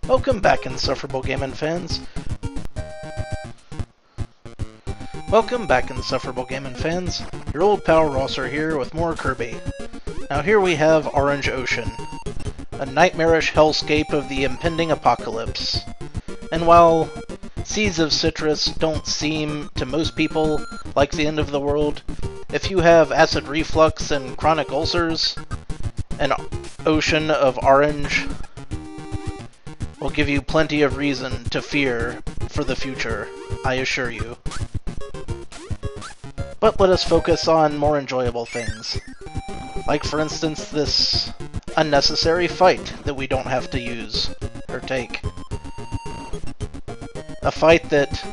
Welcome back, Insufferable Gaming fans. Welcome back, Insufferable Gaming fans. Your old pal Rosser here with more Kirby. Now here we have Orange Ocean, a nightmarish hellscape of the impending apocalypse. And while seas of citrus don't seem to most people like the end of the world, if you have acid reflux and chronic ulcers, an ocean of orange will give you plenty of reason to fear for the future, I assure you. But let us focus on more enjoyable things. Like, for instance, this unnecessary fight that we don't have to use or take. A fight that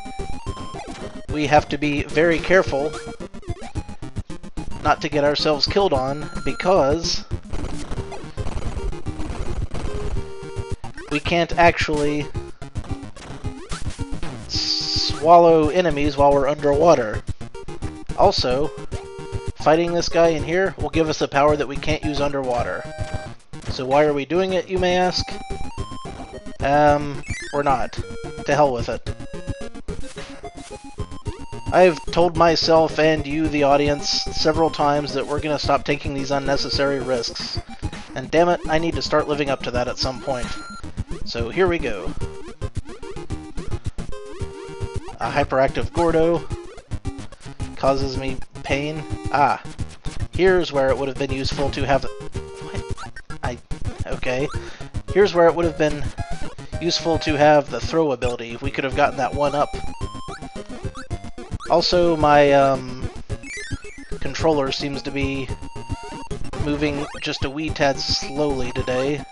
we have to be very careful not to get ourselves killed on, because we can't actually swallow enemies while we're underwater. Also, fighting this guy in here will give us a power that we can't use underwater. So why are we doing it, you may ask? We're not. To hell with it. I've told myself and you, the audience, several times that we're gonna stop taking these unnecessary risks. And damn it, I need to start living up to that at some point. So here we go. A hyperactive Gordo causes me pain. Ah, here's where it would have been useful to have... What? Okay. Here's where it would have been useful to have the throw ability. We could have gotten that one up. Also, my controller seems to be moving just a wee tad slowly today.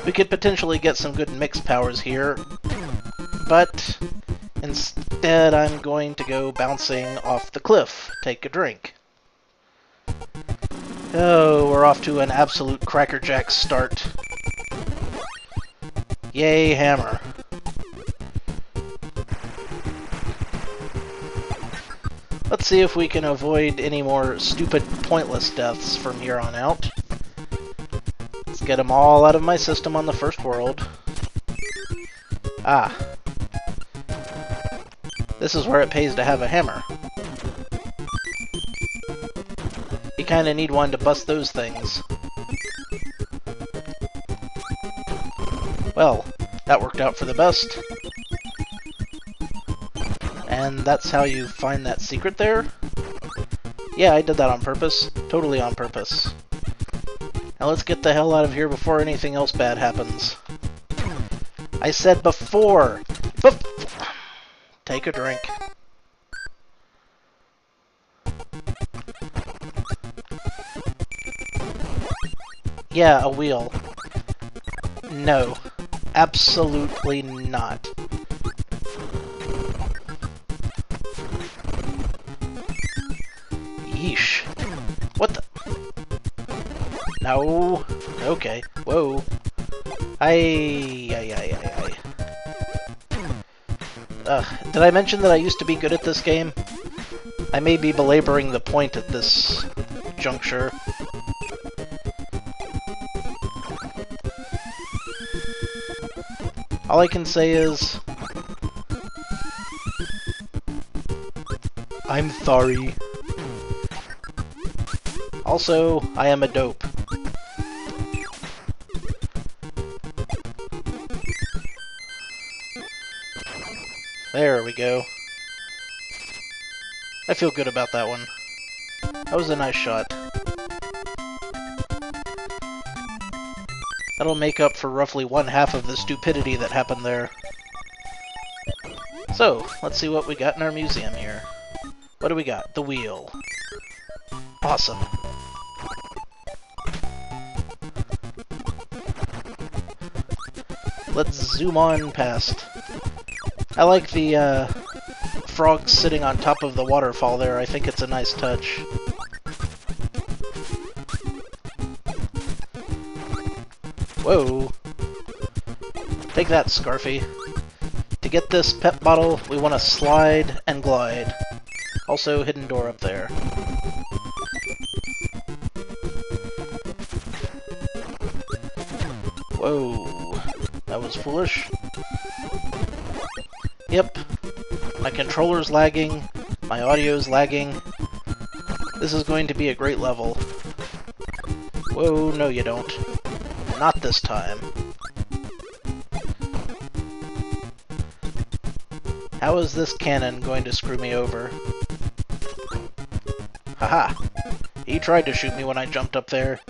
We could potentially get some good mix powers here, but instead I'm going to go bouncing off the cliff. Take a drink. Oh, we're off to an absolute crackerjack start. Yay, hammer. Let's see if we can avoid any more stupid, pointless deaths from here on out. Let's get them all out of my system on the first world. Ah. This is where it pays to have a hammer. You kinda need one to bust those things. Well, that worked out for the best. And that's how you find that secret there? Yeah, I did that on purpose. Totally on purpose. Now let's get the hell out of here before anything else bad happens. I said before! Take a drink. Yeah, a wheel. No. Absolutely not. Yeesh. What the? No. Okay. Whoa. Did I mention that I used to be good at this game? I may be belaboring the point at this juncture. All I can say is... I'm sorry. Also, I am a dope. There we go. I feel good about that one. That was a nice shot. That'll make up for roughly 1/2 of the stupidity that happened there. So, let's see what we got in our museum here. What do we got? The wheel. Awesome. Let's zoom on past. I like the frog sitting on top of the waterfall there. I think it's a nice touch. Whoa. Take that, Scarfy. To get this pep bottle, we want to slide and glide. Also, hidden door up there. Whoa, that was foolish. Yep, my controller's lagging, my audio's lagging. This is going to be a great level. Whoa, no you don't. Not this time. How is this cannon going to screw me over? Haha! He tried to shoot me when I jumped up there,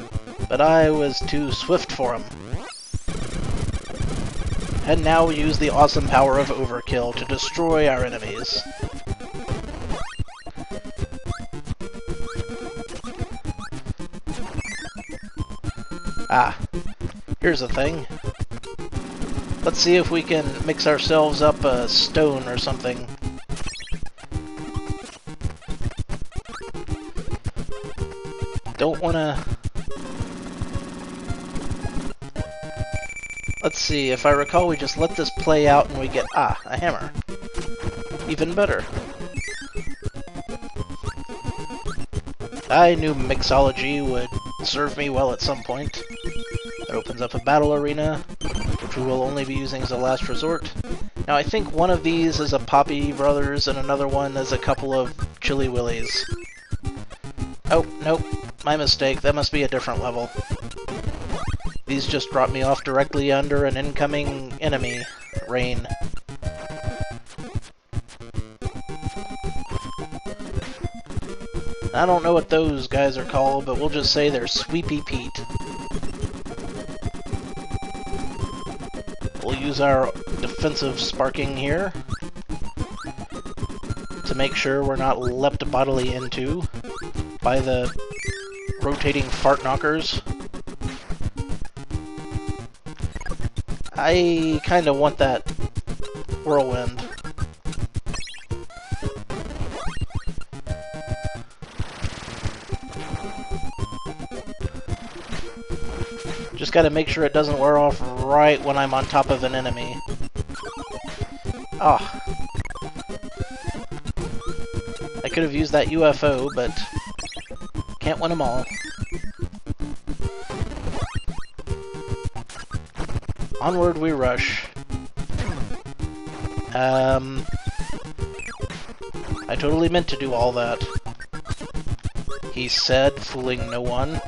but I was too swift for him. And now we use the awesome power of overkill to destroy our enemies. Ah, here's the thing. Let's see if we can mix ourselves up a stone or something. Don't wanna... Let's see, if I recall we just let this play out and we get... Ah, a hammer. Even better. I knew mixology would serve me well at some point. It opens up a battle arena, which we will only be using as a last resort. Now I think one of these is a Poppy Brothers and another one is a couple of Chili Willies. Oh, nope. My mistake. That must be a different level. These just dropped me off directly under an incoming enemy rain. I don't know what those guys are called, but we'll just say they're Sweepy Pete. We'll use our defensive sparking here to make sure we're not leapt bodily into by the rotating fart knockers. I kinda want that whirlwind. Just gotta make sure it doesn't wear off right when I'm on top of an enemy. Ah. I could have used that UFO, but can't win them all. Onward we rush. I totally meant to do all that. He said, fooling no one.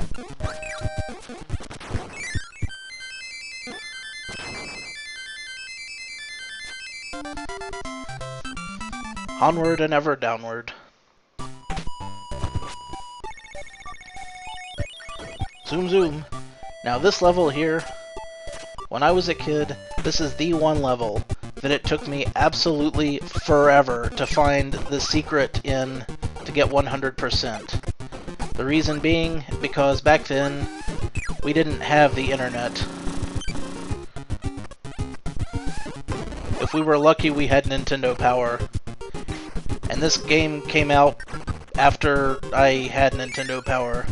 Onward and ever downward. Zoom zoom. Now this level here, when I was a kid, this is the one level that it took me absolutely forever to find the secret in to get 100%. The reason being, because back then, we didn't have the internet. If we were lucky, we had Nintendo Power. And this game came out after I had Nintendo Power.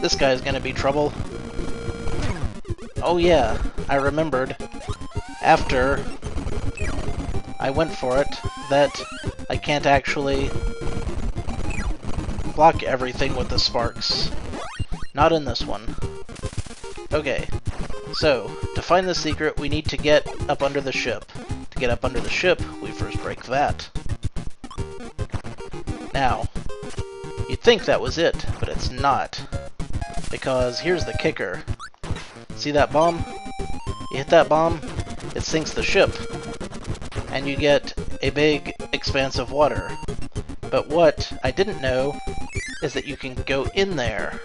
This guy's gonna be trouble. Oh yeah, I remembered, after I went for it, that I can't actually block everything with the sparks. Not in this one. Okay, so, to find the secret, we need to get up under the ship. To get up under the ship, we first break that. Now, you'd think that was it, but it's not. Because here's the kicker. See that bomb? You hit that bomb, it sinks the ship, and you get a big expanse of water. But what I didn't know is that you can go in there.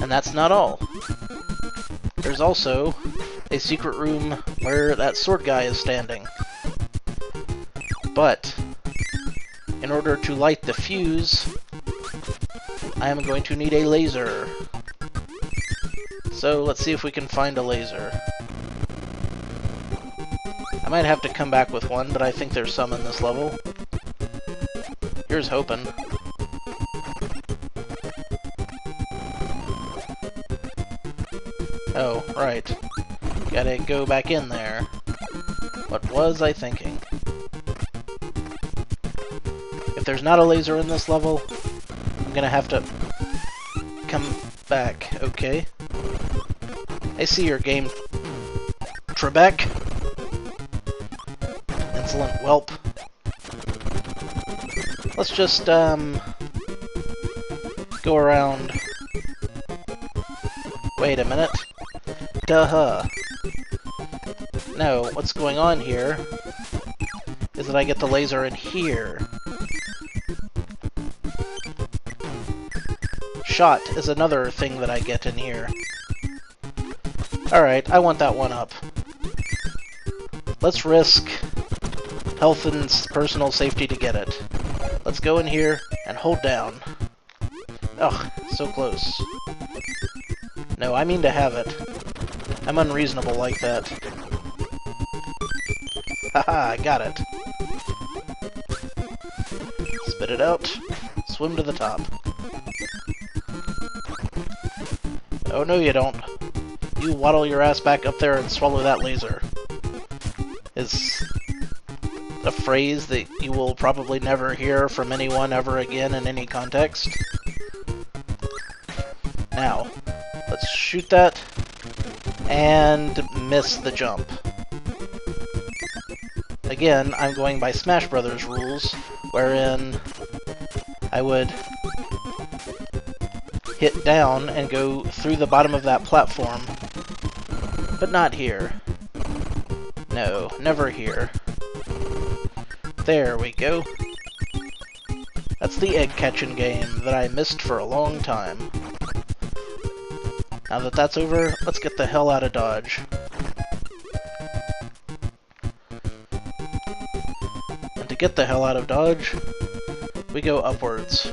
And that's not all. There's also a secret room where that sword guy is standing. But in order to light the fuse, I am going to need a laser. So let's see if we can find a laser. I might have to come back with one, but I think there's some in this level. Here's hoping. Oh, right. Gotta go back in there. What was I thinking? If there's not a laser in this level, I'm gonna have to... come back. Okay. I see your game, Trebek. Insolent whelp. Let's just, go around. Wait a minute. Duh. No, what's going on here is that I get the laser in here. Shot is another thing that I get in here. Alright, I want that one up. Let's risk health and personal safety to get it. Let's go in here and hold down. Ugh, so close. No, I mean to have it. I'm unreasonable like that. Haha, I got it. Spit it out. Swim to the top. Oh no you don't. You waddle your ass back up there and swallow that laser. Is a phrase that you will probably never hear from anyone ever again in any context. Now, let's shoot that and miss the jump. Again, I'm going by Smash Brothers rules, wherein I would hit down and go through the bottom of that platform, but not here. No, never here. There we go. That's the egg-catching game that I missed for a long time. Now that that's over, let's get the hell out of Dodge. And to get the hell out of Dodge, we go upwards.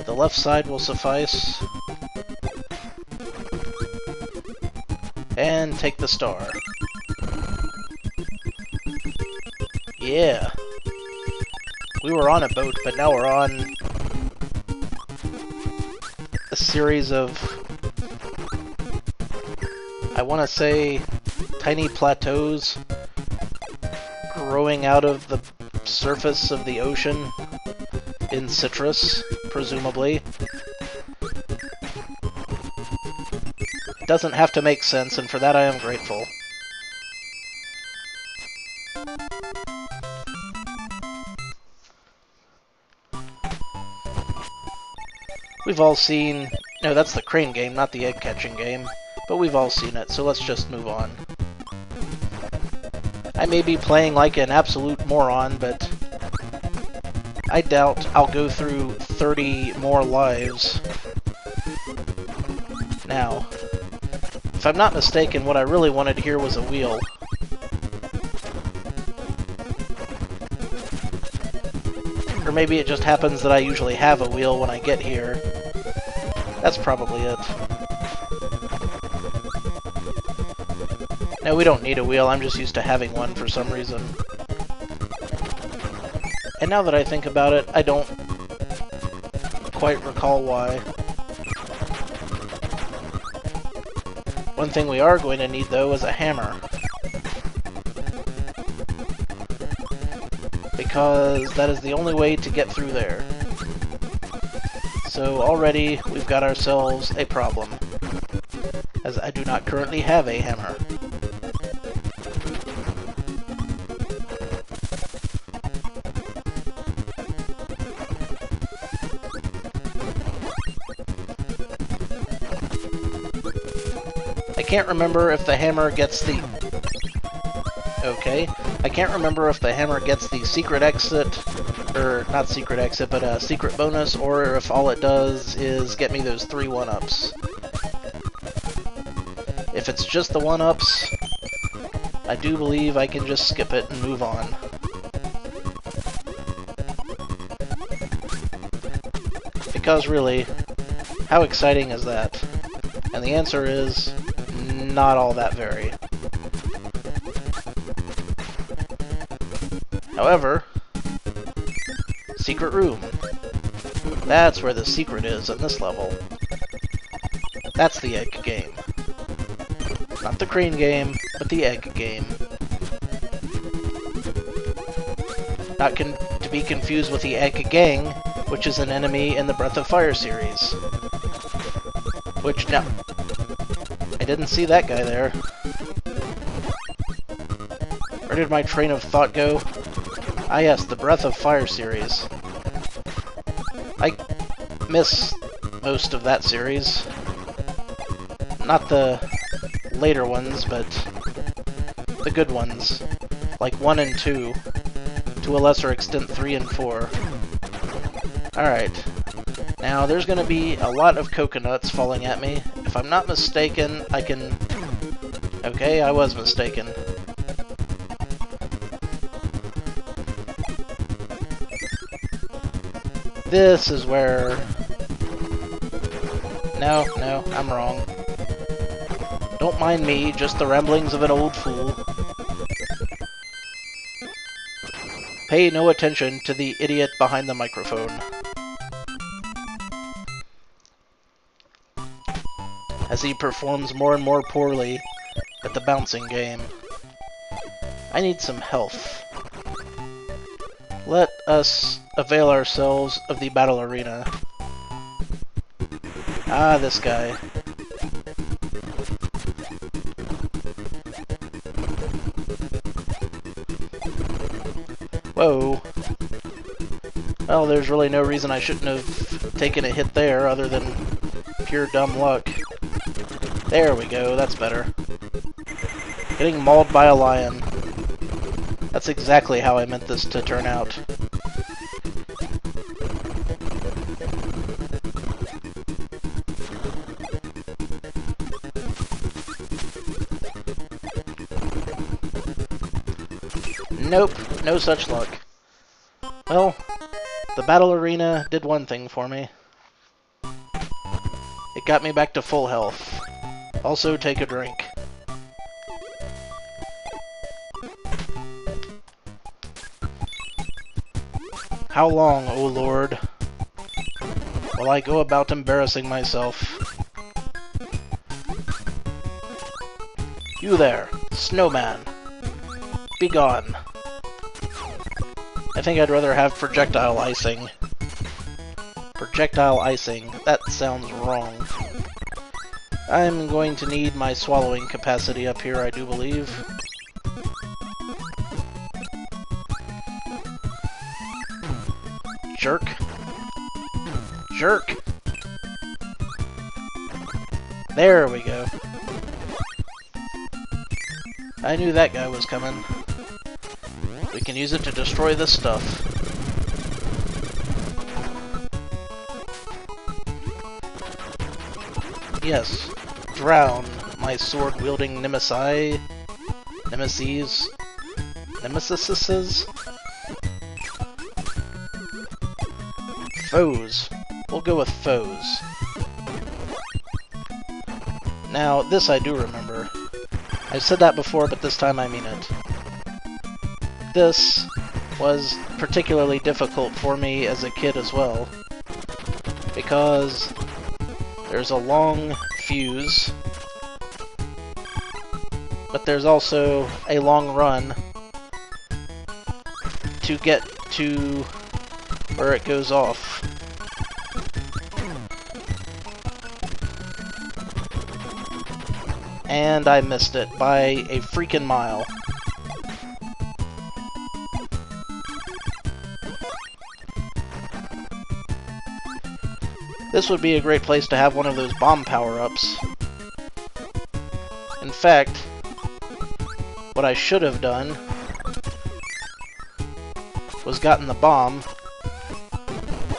The left side will suffice. And take the star. Yeah. We were on a boat, but now we're on a series of, I want to say, tiny plateaus growing out of the surface of the ocean in citrus, presumably. It doesn't have to make sense, and for that I am grateful. We've all seen... No, that's the crane game, not the egg-catching game. But we've all seen it, so let's just move on. I may be playing like an absolute moron, but I doubt I'll go through 30 more lives. Now, if I'm not mistaken, what I really wanted here was a wheel. Or maybe it just happens that I usually have a wheel when I get here. That's probably it. No, we don't need a wheel, I'm just used to having one for some reason. And now that I think about it, I don't quite recall why. One thing we are going to need, though, is a hammer. Because that is the only way to get through there. So already we've got ourselves a problem, as I do not currently have a hammer. I can't remember if the hammer gets the... Okay. I can't remember if the hammer gets the secret exit, or not secret exit, but a secret bonus, or if all it does is get me those 3 1-ups. If it's just the 1-ups, I do believe I can just skip it and move on. Because really, how exciting is that? And the answer is, not all that very. However, secret room. That's where the secret is in this level. That's the egg game. Not the crane game, but the egg game. Not to be confused with the egg gang, which is an enemy in the Breath of Fire series. Which, now, I didn't see that guy there. Where did my train of thought go? Ah yes, the Breath of Fire series. I miss most of that series. Not the later ones, but the good ones. Like 1 and 2. To a lesser extent, 3 and 4. Alright. Now, there's going to be a lot of coconuts falling at me. If I'm not mistaken, I can... Okay, I was mistaken. This is where... No, I'm wrong. Don't mind me, just the ramblings of an old fool. Pay no attention to the idiot behind the microphone. As he performs more and more poorly at the bouncing game. I need some health. Let us avail ourselves of the battle arena. Ah, this guy. Whoa. Well, there's really no reason I shouldn't have taken a hit there other than pure dumb luck. There we go, that's better. Getting mauled by a lion. That's exactly how I meant this to turn out. Nope, no such luck. Well, the battle arena did one thing for me. It got me back to full health. Also, take a drink. How long, O Lord, will I go about embarrassing myself? You there, snowman! Begone! I think I'd rather have projectile icing. Projectile icing. That sounds wrong. I'm going to need my swallowing capacity up here, I do believe. Jerk. Jerk! There we go. I knew that guy was coming. We can use it to destroy this stuff. Yes, drown, my sword-wielding nemesis. Foes. We'll go with foes. Now, this I do remember. I've said that before, but this time I mean it. This was particularly difficult for me as a kid as well, because there's a long fuse, but there's also a long run to get to where it goes off. And I missed it by a freaking mile. This would be a great place to have one of those bomb power-ups. In fact, what I should have done was gotten the bomb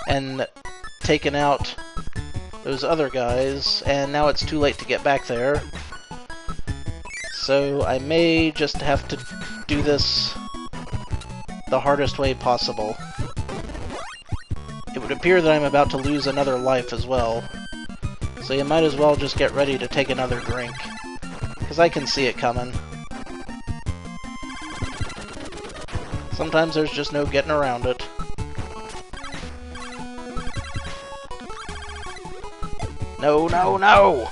and taken out those other guys, and now it's too late to get back there. So I may just have to do this the hardest way possible. It would appear that I'm about to lose another life as well, so you might as well just get ready to take another drink, because I can see it coming. Sometimes there's just no getting around it. No, no, no!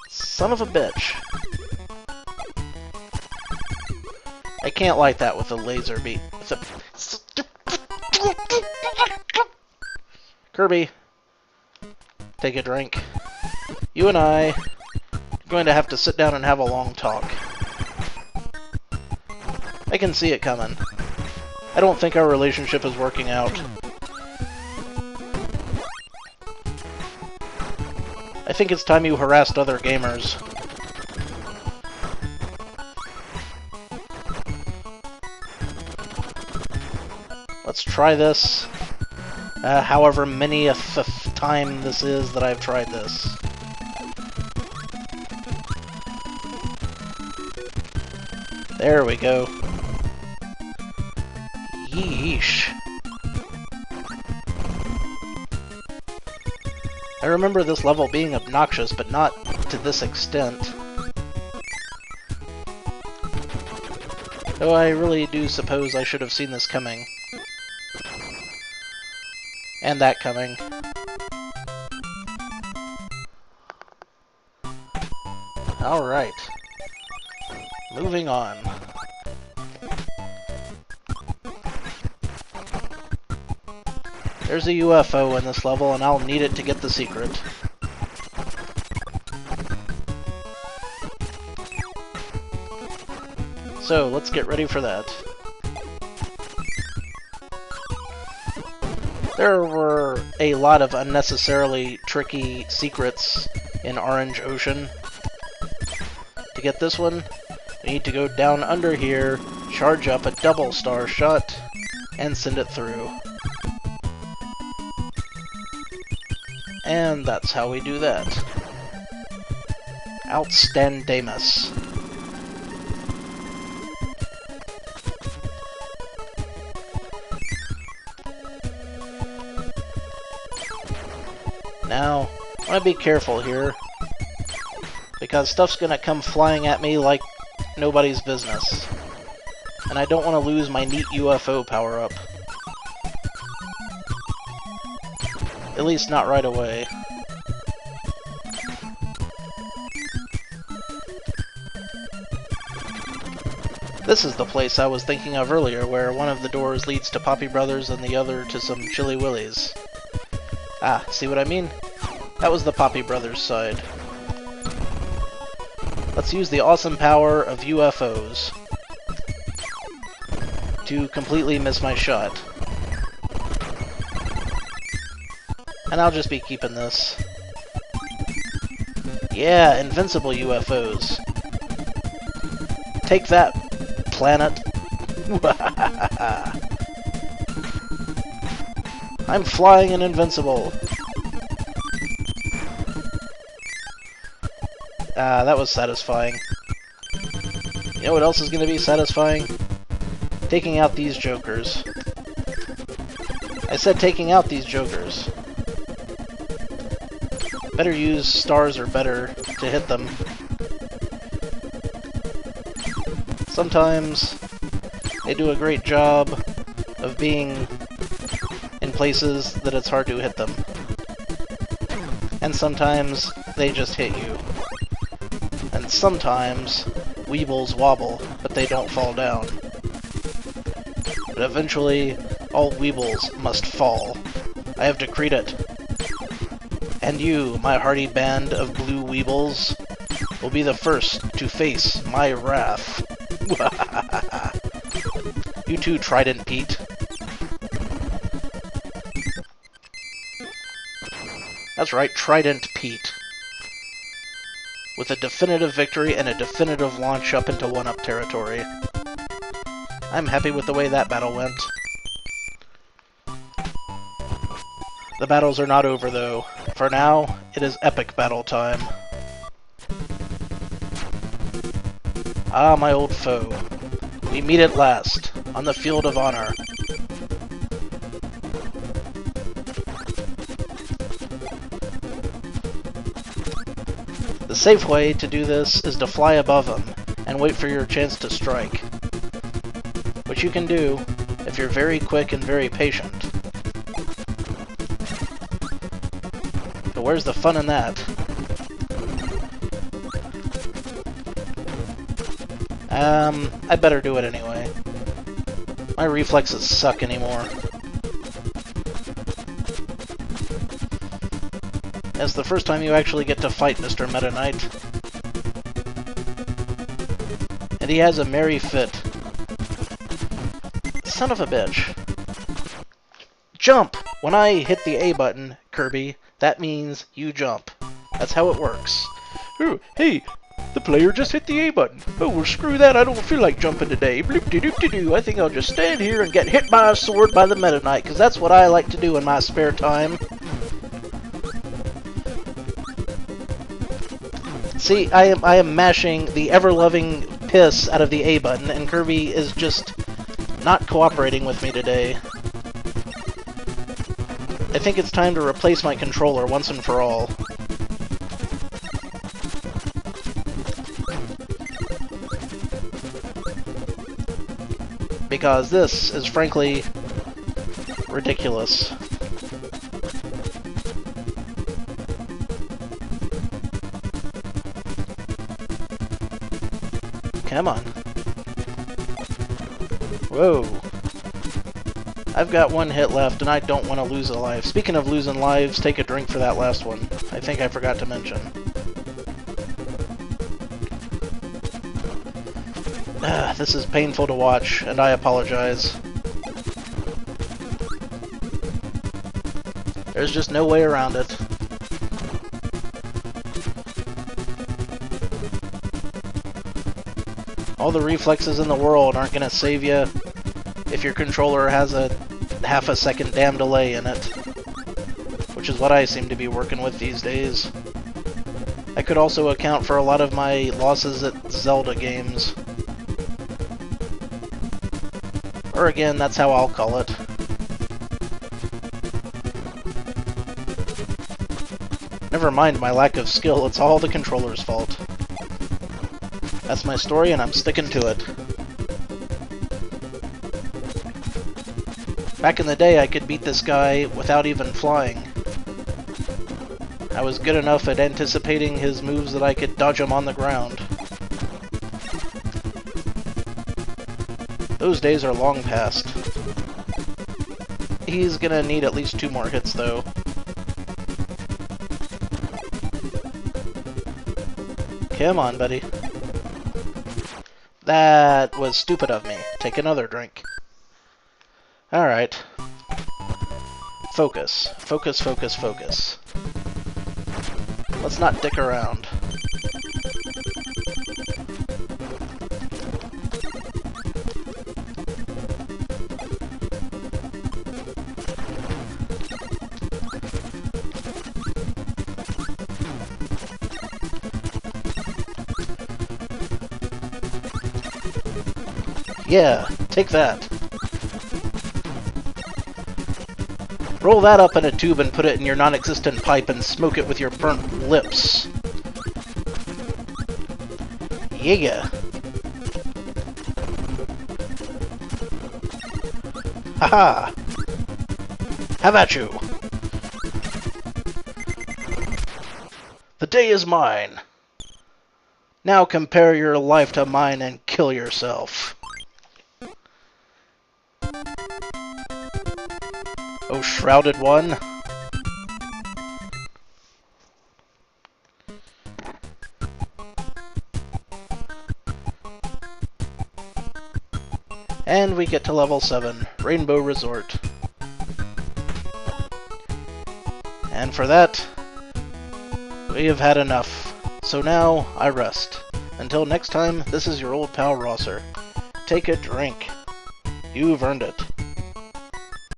Son of a bitch. I can't light that with a laser beam. Kirby, take a drink. You and I are going to have to sit down and have a long talk. I can see it coming. I don't think our relationship is working out. I think it's time you harassed other gamers. Let's try this. However many a time this is that I've tried this. There we go. Yeesh. I remember this level being obnoxious, but not to this extent. Though I really do suppose I should have seen this coming. And that coming. Alright. Moving on. There's a UFO in this level, and I'll need it to get the secret. So, let's get ready for that. There were a lot of unnecessarily tricky secrets in Orange Ocean. To get this one, we need to go down under here, charge up a double star shot, and send it through. And that's how we do that. Outstandamus. Now, I want to be careful here, because stuff's gonna come flying at me like nobody's business. And I don't want to lose my neat UFO power-up. At least not right away. This is the place I was thinking of earlier, where one of the doors leads to Poppy Brothers and the other to some Chili Willies. Ah, see what I mean? That was the Poppy Brothers side. Let's use the awesome power of UFOs to completely miss my shot. And I'll just be keeping this. Yeah, invincible UFOs. Take that, planet. I'm flying and invincible. Ah, that was satisfying. You know what else is going to be satisfying? Taking out these jokers. I said taking out these jokers. Better use stars or better to hit them. Sometimes they do a great job of being in places that it's hard to hit them. And sometimes they just hit you. And sometimes weebles wobble, but they don't fall down. But eventually, all weebles must fall. I have decreed it. And you, my hardy band of blue weebles, will be the first to face my wrath. You too, Trident Pete. That's right, Trident Pete. With a definitive victory and a definitive launch up into 1-up territory. I'm happy with the way that battle went. The battles are not over, though. For now, it is epic battle time. Ah, my old foe. We meet at last, on the field of honor. The safe way to do this is to fly above them, and wait for your chance to strike. Which you can do, if you're very quick and very patient. But where's the fun in that? I better do it anyway. My reflexes suck anymore. It's the first time you actually get to fight Mr. Meta Knight. And he has a merry fit. Son of a bitch. Jump! When I hit the A button, Kirby, that means you jump. That's how it works. Oh, hey! The player just hit the A button. Oh, well, screw that. I don't feel like jumping today. Bloop-de-doop-de-doo. I think I'll just stand here and get hit by a sword by the Meta Knight, because that's what I like to do in my spare time. See, I am mashing the ever-loving piss out of the A button, and Kirby is just not cooperating with me today. I think it's time to replace my controller once and for all. Because this is frankly ridiculous. Come on. Whoa. I've got one hit left and I don't want to lose a life. Speaking of losing lives, take a drink for that last one. I think I forgot to mention. This is painful to watch, and I apologize. There's just no way around it. All the reflexes in the world aren't going to save you if your controller has a half a second damn delay in it. Which is what I seem to be working with these days. I could also account for a lot of my losses at Zelda games. Or again, that's how I'll call it. Never mind my lack of skill, it's all the controller's fault. That's my story and I'm sticking to it. Back in the day, I could beat this guy without even flying. I was good enough at anticipating his moves that I could dodge him on the ground. Those days are long past. He's gonna need at least 2 more hits, though. Come on, buddy. That was stupid of me. Take another drink. Alright. Focus. Focus, focus, focus. Let's not dick around. Yeah, take that. Roll that up in a tube and put it in your non-existent pipe and smoke it with your burnt lips. Yeah. Haha! Have at you! The day is mine. Now compare your life to mine and kill yourself. Oh, shrouded one. And we get to level 7, Rainbow Resort. And for that, we have had enough. So now, I rest. Until next time, this is your old pal Rosser. Take a drink. You've earned it.